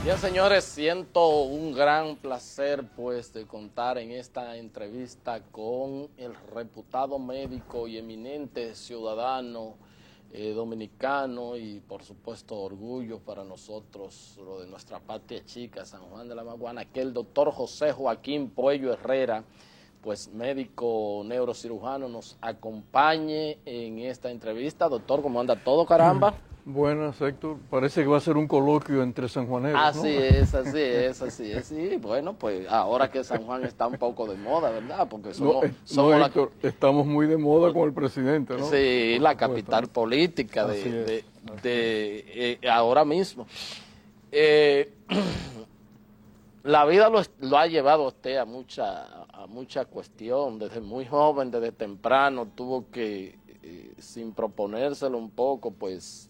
Bien, señores, siento un gran placer pues de contar en esta entrevista con el reputado médico y eminente ciudadano dominicano y por supuesto orgullo para nosotros, lo de nuestra patria chica, San Juan de la Maguana, que el doctor José Joaquín Puello Herrera, pues médico neurocirujano, nos acompañe en esta entrevista. Doctor, ¿cómo anda todo, caramba? Buenas, Héctor. Parece que va a ser un coloquio entre sanjuaneros, ¿no? Así es, así es, así es. Sí, bueno, pues ahora que San Juan está un poco de moda, ¿verdad? Porque somos Héctor, estamos muy de moda con el presidente, ¿no? Sí, la capital política de ahora mismo. La vida lo ha llevado a usted a mucha cuestión. Desde muy joven, desde temprano, tuvo que, sin proponérselo un poco, pues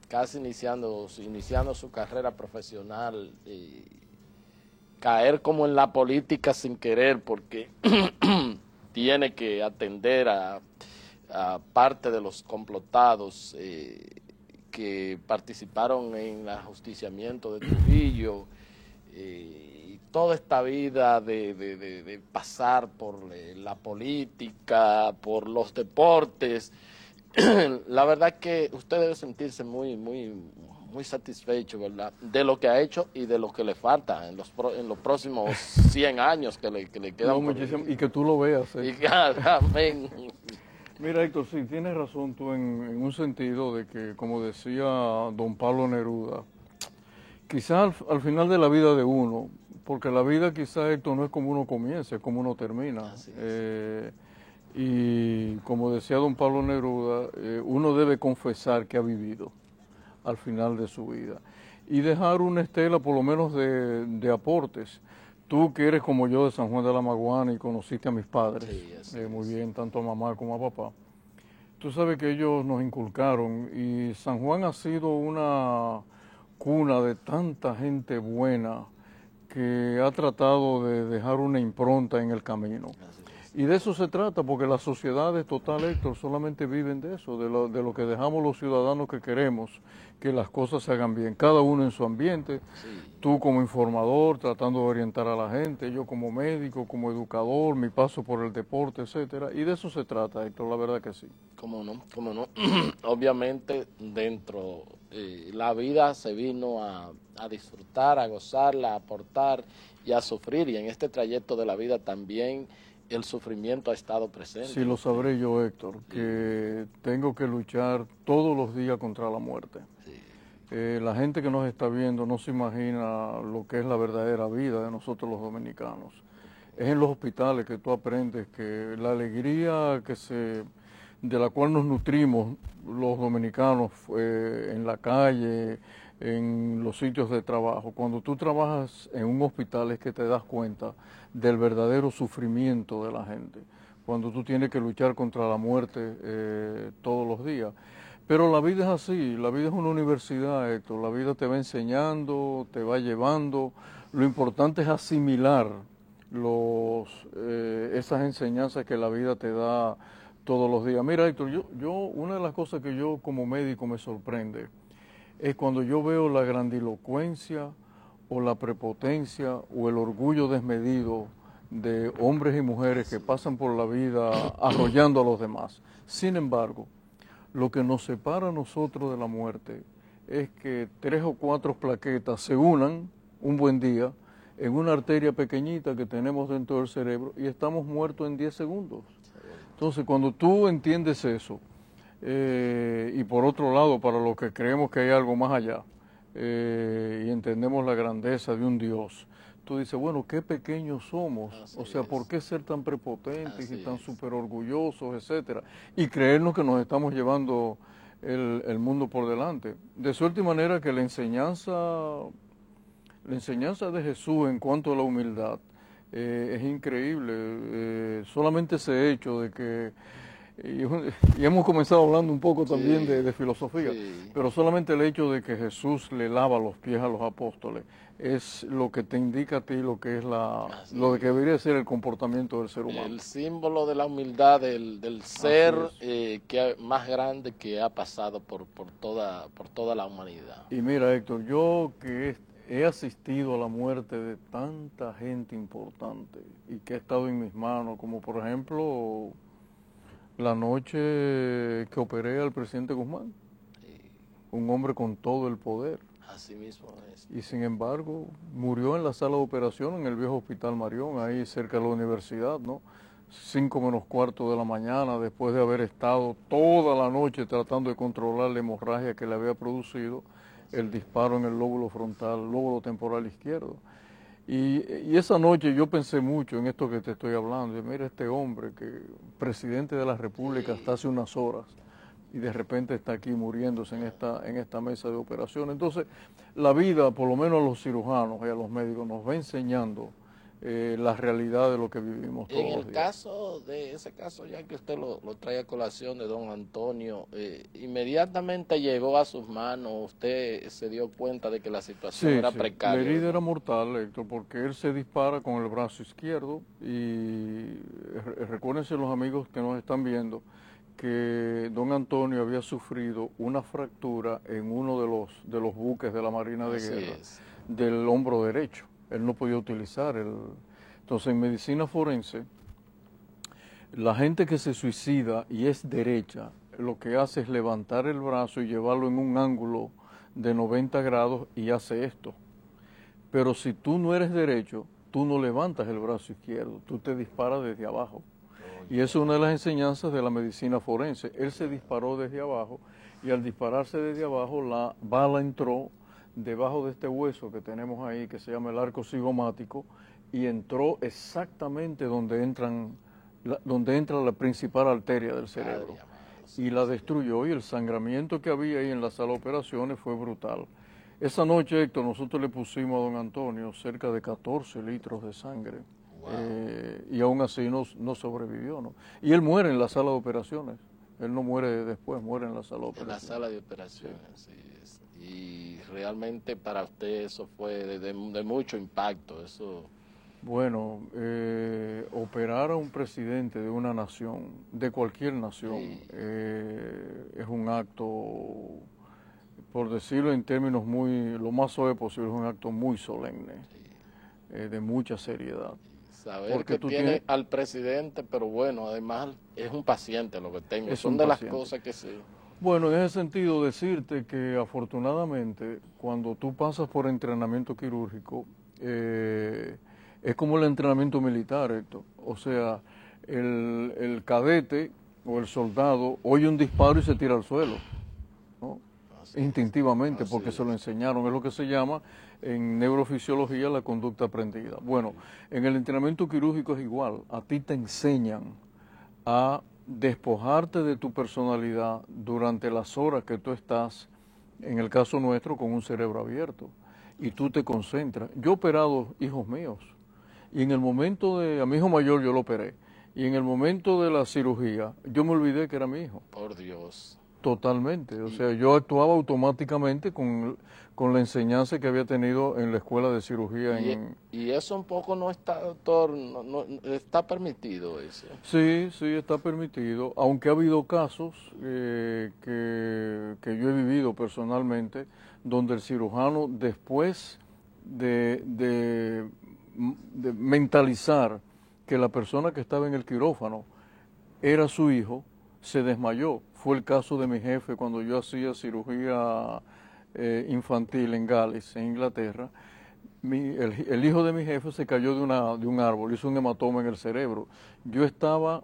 casi iniciando su carrera profesional, caer como en la política sin querer, porque tiene que atender a parte de los complotados que participaron en el ajusticiamiento de Trujillo, y toda esta vida de pasar por la política, por los deportes. La verdad que usted debe sentirse muy satisfecho, ¿verdad?, de lo que ha hecho y de lo que le falta en los próximos 100 años que le quedan. No, muchísimo, y que tú lo veas. Amén. Mira, Héctor, sí, tienes razón tú en un sentido de que, como decía don Pablo Neruda, quizás al final de la vida de uno, porque la vida quizás, Héctor, no es como uno comienza, es como uno termina. Y como decía don Pablo Neruda, uno debe confesar que ha vivido al final de su vida y dejar una estela por lo menos de aportes. Tú que eres como yo de San Juan de la Maguana y conociste a mis padres, muy bien, tanto a mamá como a papá, tú sabes que ellos nos inculcaron y San Juan ha sido una cuna de tanta gente buena que ha tratado de dejar una impronta en el camino. Y de eso se trata, porque las sociedades, total, Héctor, solamente viven de eso, de lo que dejamos los ciudadanos que queremos, que las cosas se hagan bien, cada uno en su ambiente, tú como informador, tratando de orientar a la gente, yo como médico, como educador, mi paso por el deporte, etcétera, y de eso se trata, Héctor, la verdad que sí. ¿Cómo no? ¿Cómo no? Obviamente, dentro, la vida se vino a disfrutar, a gozarla, a aportar y a sufrir, y en este trayecto de la vida también el sufrimiento ha estado presente. Sí, lo sabré yo, Héctor, que tengo que luchar todos los días contra la muerte. La gente que nos está viendo no se imagina lo que es la verdadera vida de nosotros los dominicanos. Es en los hospitales que tú aprendes que la alegría de la cual nos nutrimos los dominicanos en la calle, en los sitios de trabajo. Cuando tú trabajas en un hospital es que te das cuenta del verdadero sufrimiento de la gente, cuando tú tienes que luchar contra la muerte todos los días. Pero la vida es así, la vida es una universidad, Héctor, la vida te va enseñando, te va llevando, lo importante es asimilar esas enseñanzas que la vida te da todos los días. Mira, Héctor, una de las cosas que yo como médico me sorprende es cuando yo veo la grandilocuencia o la prepotencia o el orgullo desmedido de hombres y mujeres que pasan por la vida arrollando a los demás. Sin embargo, lo que nos separa a nosotros de la muerte es que 3 o 4 plaquetas se unan un buen día en una arteria pequeñita que tenemos dentro del cerebro y estamos muertos en 10 segundos. Entonces, cuando tú entiendes eso, y por otro lado, para los que creemos que hay algo más allá, y entendemos la grandeza de un Dios, tú dices, bueno, qué pequeños somos, o sea, ¿por qué ser tan prepotentes y tan súper orgullosos, etcétera? Y creernos que nos estamos llevando el mundo por delante. De suerte y manera que la enseñanza La enseñanza de Jesús en cuanto a la humildad es increíble. Solamente ese hecho de que, y hemos comenzado hablando un poco también de filosofía, pero solamente el hecho de que Jesús le lava los pies a los apóstoles es lo que te indica a ti lo que es lo que debería ser el comportamiento del ser humano. El símbolo de la humildad del ser más grande que ha pasado por toda la humanidad. Y mira, Héctor, yo que he asistido a la muerte de tanta gente importante y que ha estado en mis manos, como por ejemplo la noche que operé al presidente Guzmán, un hombre con todo el poder. Así mismo es. Y sin embargo, murió en la sala de operación en el viejo Hospital Marión, ahí cerca de la universidad, ¿no? 5:45 de la mañana, después de haber estado toda la noche tratando de controlar la hemorragia que le había producido el disparo en el lóbulo frontal, lóbulo temporal izquierdo. Y esa noche yo pensé mucho en esto que te estoy hablando. Y mira, este hombre que presidente de la República hasta hace unas horas y de repente está aquí muriéndose en esta mesa de operación. Entonces, la vida, por lo menos a los cirujanos y a los médicos, nos va enseñando la realidad de lo que vivimos todos los días. En el caso de ese caso, ya que usted lo trae a colación de don Antonio, inmediatamente llegó a sus manos, usted se dio cuenta de que la situación era precaria. La herida era mortal, Héctor, porque él se dispara con el brazo izquierdo y recuérdense los amigos que nos están viendo que don Antonio había sufrido una fractura en uno de los buques de la Marina de Guerra del hombro derecho. Él no podía utilizar Entonces, en medicina forense, la gente que se suicida y es derecha, lo que hace es levantar el brazo y llevarlo en un ángulo de 90 grados y hace esto. Pero si tú no eres derecho, tú no levantas el brazo izquierdo, tú te disparas desde abajo. Y eso es una de las enseñanzas de la medicina forense. Él se disparó desde abajo y al dispararse desde abajo la bala entró debajo de este hueso que tenemos ahí, que se llama el arco cigomático, y entró exactamente donde entra la principal arteria del cerebro. Y la destruyó, y el sangramiento que había ahí en la sala de operaciones fue brutal. Esa noche, Héctor, nosotros le pusimos a don Antonio cerca de 14 litros de sangre. Y aún así no sobrevivió, ¿no? Y él muere en la sala de operaciones. Él no muere después, muere en la sala de operaciones. En la sala de operaciones, sí. Y realmente para usted eso fue de mucho impacto, eso. Bueno, operar a un presidente de una nación, de cualquier nación, es un acto, por decirlo en términos lo más suave posible, es un acto muy solemne, de mucha seriedad. Saber porque que tiene al presidente, pero bueno, además es un paciente lo que tengo. Son de las cosas que sí. Bueno, en ese sentido decirte que afortunadamente cuando tú pasas por entrenamiento quirúrgico, es como el entrenamiento militar, Héctor. O sea, el cadete o el soldado oye un disparo y se tira al suelo, ¿no? Instintivamente, porque se lo enseñaron. Es lo que se llama en neurofisiología la conducta aprendida. Bueno, en el entrenamiento quirúrgico es igual. A ti te enseñan a despojarte de tu personalidad durante las horas que tú estás, en el caso nuestro, con un cerebro abierto, y tú te concentras. Yo he operado hijos míos, y en el momento a mi hijo mayor yo lo operé, y en el momento de la cirugía yo me olvidé que era mi hijo. Por Dios. Totalmente, o sea, yo actuaba automáticamente con la enseñanza que había tenido en la escuela de cirugía. Y eso un poco no está, doctor, no está permitido eso. Sí, está permitido, aunque ha habido casos que yo he vivido personalmente, donde el cirujano después de mentalizar que la persona que estaba en el quirófano era su hijo, se desmayó. Fue el caso de mi jefe cuando yo hacía cirugía infantil en Gales, en Inglaterra. El hijo de mi jefe se cayó de un árbol, hizo un hematoma en el cerebro. Yo estaba,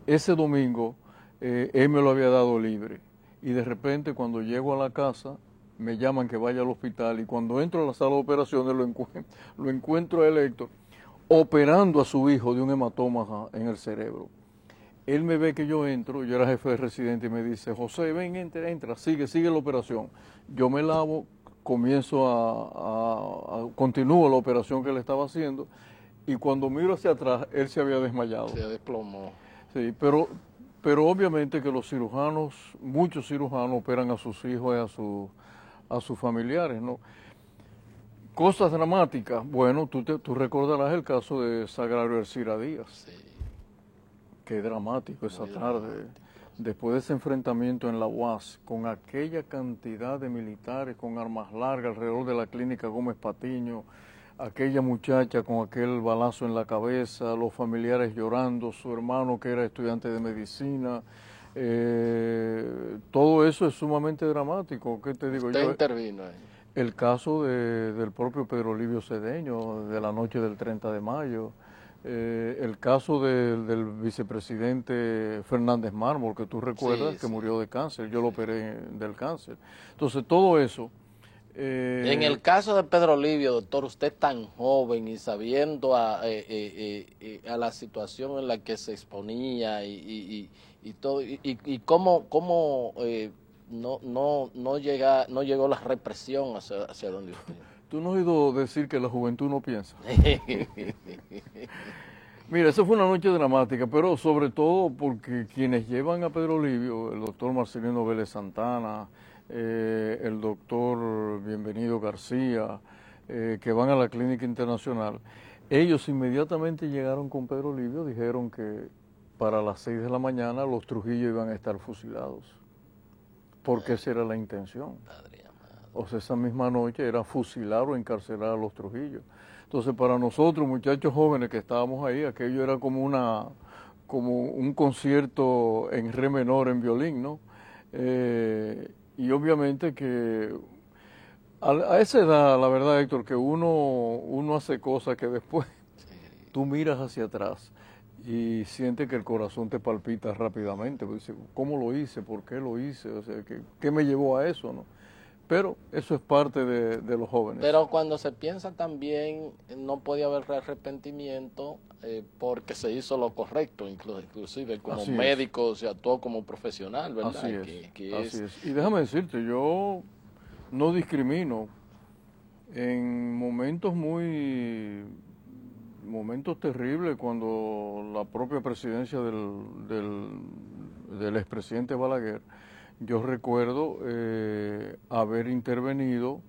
ese domingo, él me lo había dado libre. Y de repente cuando llego a la casa, me llaman que vaya al hospital. Y cuando entro a la sala de operaciones, lo encuentro a él, Héctor, operando a su hijo de un hematoma en el cerebro. Él me ve que yo entro, yo era jefe de residente, y me dice, José, ven, entra, sigue la operación. Yo me lavo, continúo la operación que él estaba haciendo, y cuando miro hacia atrás, él se había desmayado. Se desplomó. Sí, pero obviamente que los cirujanos, muchos cirujanos operan a sus hijos y a sus familiares, ¿no? Cosas dramáticas, bueno, tú recordarás el caso de Sagrario Ercira Díaz. Sí. Qué dramático esa Muy tarde, dramático. después de ese enfrentamiento en la UAS, con aquella cantidad de militares con armas largas alrededor de la clínica Gómez Patiño, aquella muchacha con aquel balazo en la cabeza, los familiares llorando, su hermano que era estudiante de medicina, todo eso es sumamente dramático. ¿Qué te digo Usted yo? intervino ahí. El caso del propio Pedro Livio Cedeño, de la noche del 30 de mayo, el caso del vicepresidente Fernández Mármol, que tú recuerdas, Sí, que sí. murió de cáncer, yo lo operé del cáncer. Entonces, todo eso... En el caso de Pedro Livio, doctor, usted tan joven y sabiendo a la situación en la que se exponía y todo, y cómo no llegó la represión hacia donde usted. Tú no has oído decir que la juventud no piensa. Mira, esa fue una noche dramática, pero sobre todo porque quienes llevan a Pedro Livio, el doctor Marcelino Vélez Santana, el doctor Bienvenido García, que van a la clínica internacional, ellos inmediatamente llegaron con Pedro Livio, dijeron que para las 6 de la mañana los Trujillo iban a estar fusilados, porque esa era la intención. O sea, esa misma noche era fusilar o encarcelar a los Trujillo. Entonces, para nosotros, muchachos jóvenes que estábamos ahí, aquello era como un concierto en re menor en violín, ¿no? Y obviamente que a esa edad, la verdad, Héctor, que uno hace cosas que después tú miras hacia atrás y sientes que el corazón te palpita rápidamente. Pues dices, ¿cómo lo hice? ¿Por qué lo hice? O sea, ¿qué me llevó a eso, no? Pero eso es parte de los jóvenes. Pero cuando se piensa también, no podía haber arrepentimiento porque se hizo lo correcto, inclusive como Así médico se actuó como profesional, ¿verdad? Así es, Que así es. Y déjame decirte, yo no discrimino en momentos terribles cuando la propia presidencia del expresidente Balaguer, yo recuerdo haber intervenido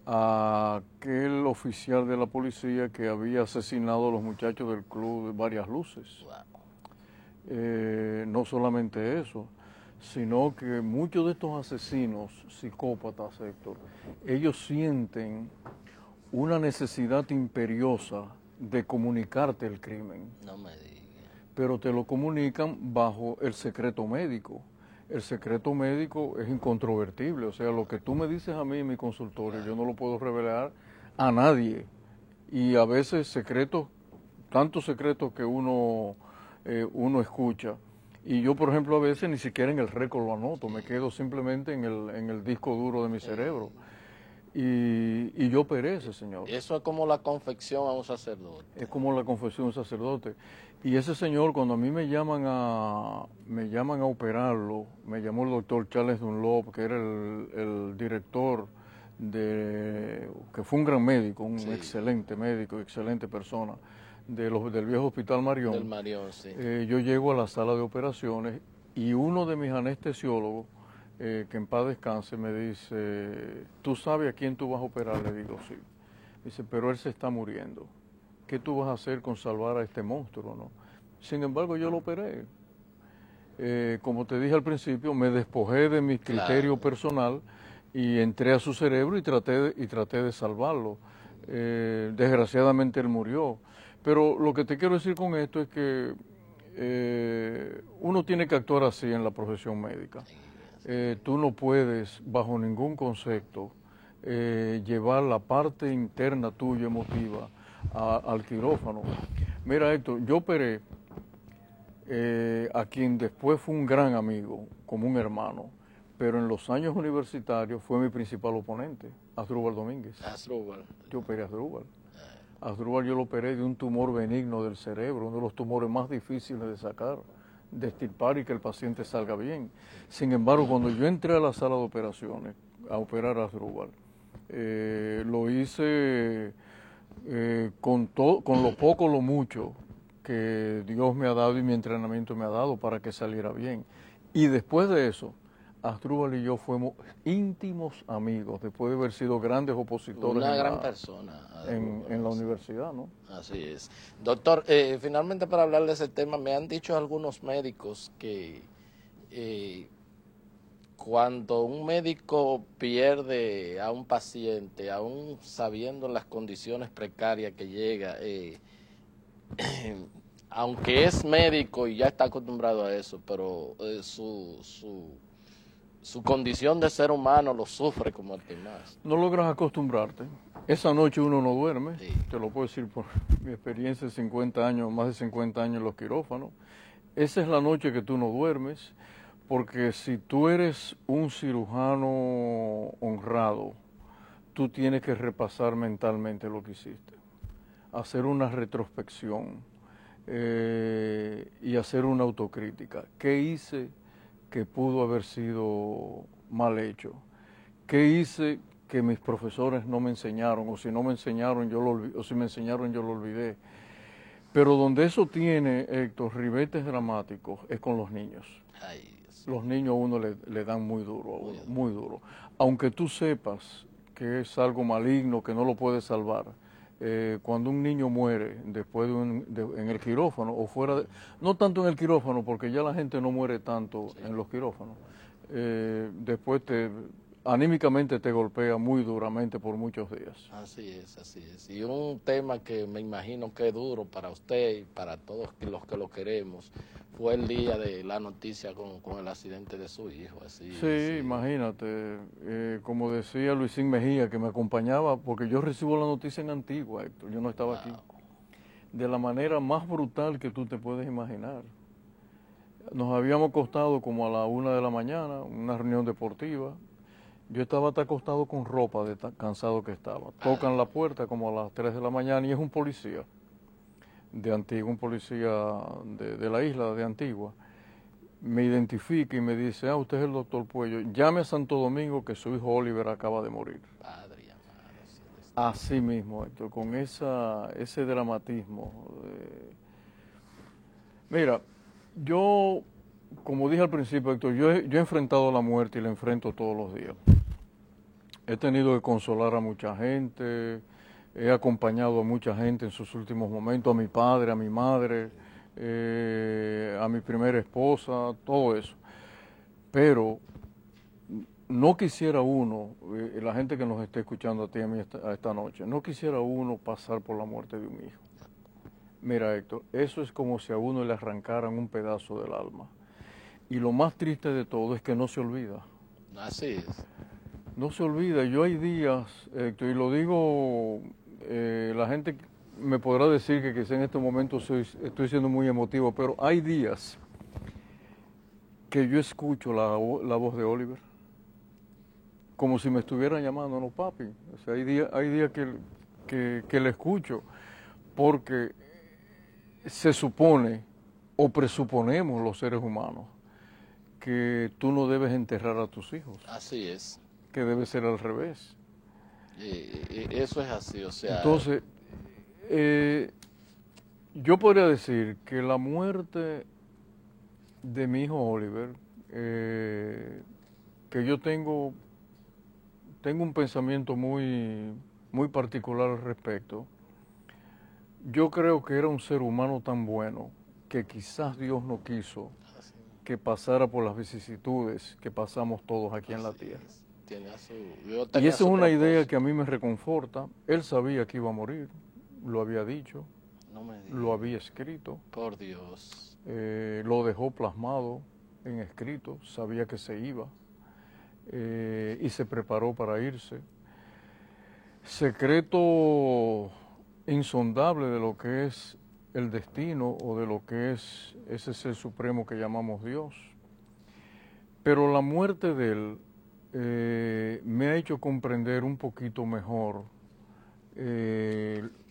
a aquel oficial de la policía que había asesinado a los muchachos del club de Varias Luces. No solamente eso, sino que muchos de estos asesinos, psicópatas, Héctor, ellos sienten una necesidad imperiosa de comunicarte el crimen. No me diga. Pero te lo comunican bajo el secreto médico. El secreto médico es incontrovertible, o sea, lo que tú me dices a mí en mi consultorio, yo no lo puedo revelar a nadie. Y a veces secretos, tantos secretos que uno escucha. Y yo, por ejemplo, a veces ni siquiera en el récord lo anoto, me quedo simplemente en el disco duro de mi cerebro. Y yo operé ese señor. Eso es como la confección a un sacerdote. Es como la confesión de un sacerdote. Y ese señor, cuando a mí me llaman a operarlo, me llamó el doctor Charles Dunlop, que era el director que fue un gran médico, un excelente médico, excelente persona, del viejo Hospital Marión. Del Marión, sí. Yo llego a la sala de operaciones y uno de mis anestesiólogos, que en paz descanse, me dice, ¿tú sabes a quién tú vas a operar? Le digo, sí. Dice, pero él se está muriendo. ¿Qué tú vas a hacer con salvar a este monstruo, no? Sin embargo, yo lo operé. Como te dije al principio, me despojé de mi criterio personal y entré a su cerebro y traté de salvarlo. Desgraciadamente él murió. Pero lo que te quiero decir con esto es que uno tiene que actuar así en la profesión médica. Tú no puedes, bajo ningún concepto, llevar la parte interna tuya emotiva al quirófano. Mira, Héctor, yo operé a quien después fue un gran amigo, como un hermano, pero en los años universitarios fue mi principal oponente, Asdrúbal Domínguez. Asdrúbal. Yo operé a Asdrúbal. Asdrúbal yo lo operé de un tumor benigno del cerebro, uno de los tumores más difíciles de sacar, de extirpar y que el paciente salga bien. Sin embargo, cuando yo entré a la sala de operaciones a operar a Asdrúbal, Lo hice con lo poco, lo mucho que Dios me ha dado y mi entrenamiento me ha dado para que saliera bien. Y después de eso, Asdrúbal y yo fuimos íntimos amigos, después de haber sido grandes opositores Una gran persona. en la universidad, ¿no? Así es. Doctor, finalmente para hablar de ese tema, me han dicho algunos médicos que cuando un médico pierde a un paciente, aún sabiendo las condiciones precarias que llega, aunque es médico y ya está acostumbrado a eso, pero su condición de ser humano lo sufre como el que más. No logras acostumbrarte. Esa noche uno no duerme, Sí. te lo puedo decir por mi experiencia de 50 años, más de 50 años en los quirófanos. Esa es la noche que tú no duermes, porque si tú eres un cirujano honrado, tú tienes que repasar mentalmente lo que hiciste, hacer una retrospección y hacer una autocrítica. ¿Qué hice que pudo haber sido mal hecho? ¿Qué hice que mis profesores no me enseñaron? O si no me enseñaron, o si me enseñaron, yo lo olvidé. Pero donde eso tiene, Héctor, ribetes dramáticos, es con los niños. Ay, sí. Los niños a uno le dan muy duro, a uno, muy duro. Aunque tú sepas que es algo maligno, que no lo puedes salvar, cuando un niño muere después en el quirófano o fuera de, no tanto en el quirófano porque ya la gente no muere tanto en los quirófanos, después anímicamente te golpea muy duramente por muchos días. Así es, así es. Y un tema que me imagino que es duro para usted y para todos los que lo queremos, fue el día de la noticia con el accidente de su hijo. Así, Sí, imagínate, como decía Luisín Mejía, que me acompañaba, porque yo recibo la noticia en Antigua, Héctor, yo no estaba aquí, de la manera más brutal que tú te puedes imaginar. Nos habíamos acostado como a la 1 de la mañana, una reunión deportiva. Yo estaba hasta acostado con ropa de tan cansado que estaba. Tocan la puerta como a las 3 de la mañana y es un policía de Antigua, un policía de la isla de Antigua. Me identifica y me dice, usted es el doctor Puello, llame a Santo Domingo que su hijo Oliver acaba de morir. Padre amado, sí, Así mismo, Héctor, con ese dramatismo. Mira, yo, como dije al principio, Héctor, yo he enfrentado la muerte y la enfrento todos los días. He tenido que consolar a mucha gente, he acompañado a mucha gente en sus últimos momentos, a mi padre, a mi madre, a mi primera esposa, todo eso. Pero no quisiera uno, la gente que nos esté escuchando a ti y a mí esta noche, no quisiera uno pasar por la muerte de un hijo. Mira, Héctor, eso es como si a uno le arrancaran un pedazo del alma. Y lo más triste de todo es que no se olvida. así es. No se olvida. Yo hay días, Héctor, y lo digo, la gente me podrá decir que quizá en este momento estoy siendo muy emotivo, pero hay días que yo escucho la voz de Oliver como si me estuvieran llamando, no papi. O sea, hay días que le escucho porque se supone o presuponemos los seres humanos que tú no debes enterrar a tus hijos. Así es. Que debe ser al revés. Eso es así, o sea... Entonces, yo podría decir que la muerte de mi hijo Oliver, que yo tengo un pensamiento muy particular al respecto. Yo creo que era un ser humano tan bueno que quizás Dios no quiso que pasara por las vicisitudes que pasamos todos aquí en la tierra. Y esa es una idea que a mí me reconforta. Él sabía que iba a morir, lo había dicho, lo había escrito. Por Dios. Lo dejó plasmado en escrito, sabía que se iba y se preparó para irse. Secreto insondable de lo que es el destino o de lo que es ese ser supremo que llamamos Dios. Pero la muerte de él me ha hecho comprender un poquito mejor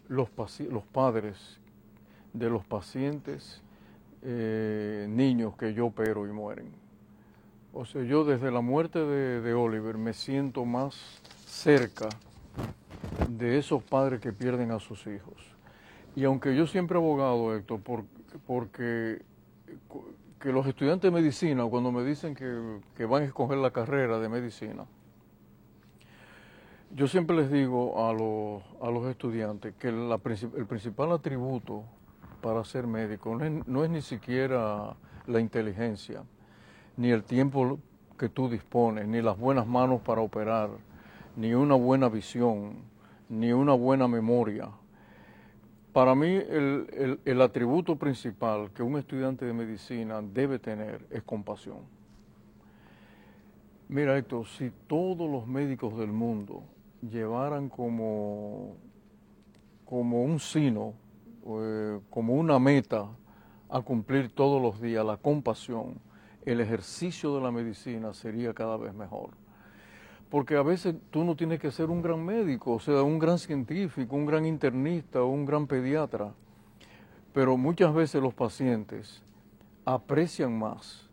los padres de los pacientes niños que yo opero y mueren. O sea, yo desde la muerte de Oliver me siento más cerca de esos padres que pierden a sus hijos. Y aunque yo siempre he abogado, Héctor, porque que los estudiantes de medicina, cuando me dicen que van a escoger la carrera de medicina, yo siempre les digo a los estudiantes que el principal atributo para ser médico no es ni siquiera la inteligencia, ni el tiempo que tú dispones, ni las buenas manos para operar, ni una buena visión, ni una buena memoria. Para mí el atributo principal que un estudiante de medicina debe tener es compasión. Mira, Héctor, si todos los médicos del mundo llevaran como un sino, como una meta a cumplir todos los días, la compasión, el ejercicio de la medicina sería cada vez mejor. Porque a veces tú no tienes que ser un gran médico, o sea, un gran científico, un gran internista, un gran pediatra, pero muchas veces los pacientes aprecian más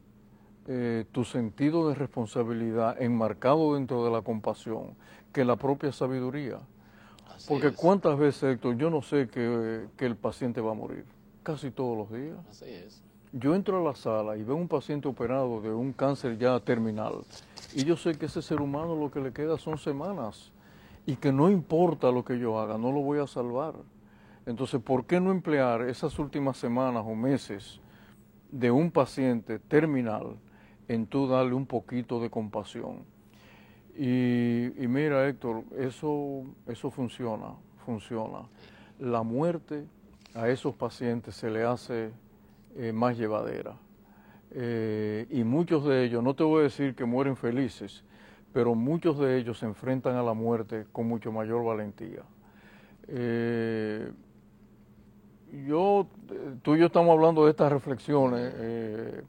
tu sentido de responsabilidad enmarcado dentro de la compasión que la propia sabiduría. Porque cuántas veces, Héctor, yo no sé que el paciente va a morir, casi todos los días. Así es. Yo entro a la sala y veo un paciente operado de un cáncer ya terminal y yo sé que ese ser humano lo que le queda son semanas y que no importa lo que yo haga, no lo voy a salvar. Entonces, ¿por qué no emplear esas últimas semanas o meses de un paciente terminal en tú darle un poquito de compasión? Y mira, Héctor, eso funciona. La muerte a esos pacientes se le hace más llevadera. Y muchos de ellos, no te voy a decir que mueren felices, pero muchos de ellos se enfrentan a la muerte con mucho mayor valentía. Tú y yo estamos hablando de estas reflexiones.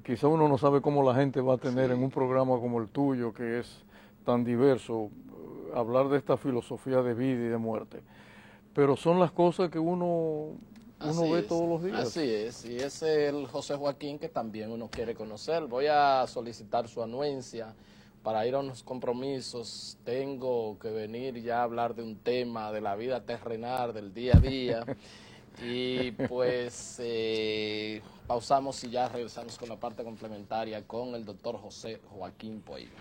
Quizá uno no sabe cómo la gente va a tener en un programa como el tuyo, que es tan diverso, hablar de esta filosofía de vida y de muerte. Pero son las cosas que uno ve todos los días. Así es, y es el José Joaquín que también uno quiere conocer. Voy a solicitar su anuencia para ir a unos compromisos. Tengo que venir ya a hablar de un tema de la vida terrenal, del día a día. Y pues pausamos y ya regresamos con la parte complementaria con el doctor José Joaquín Poiva.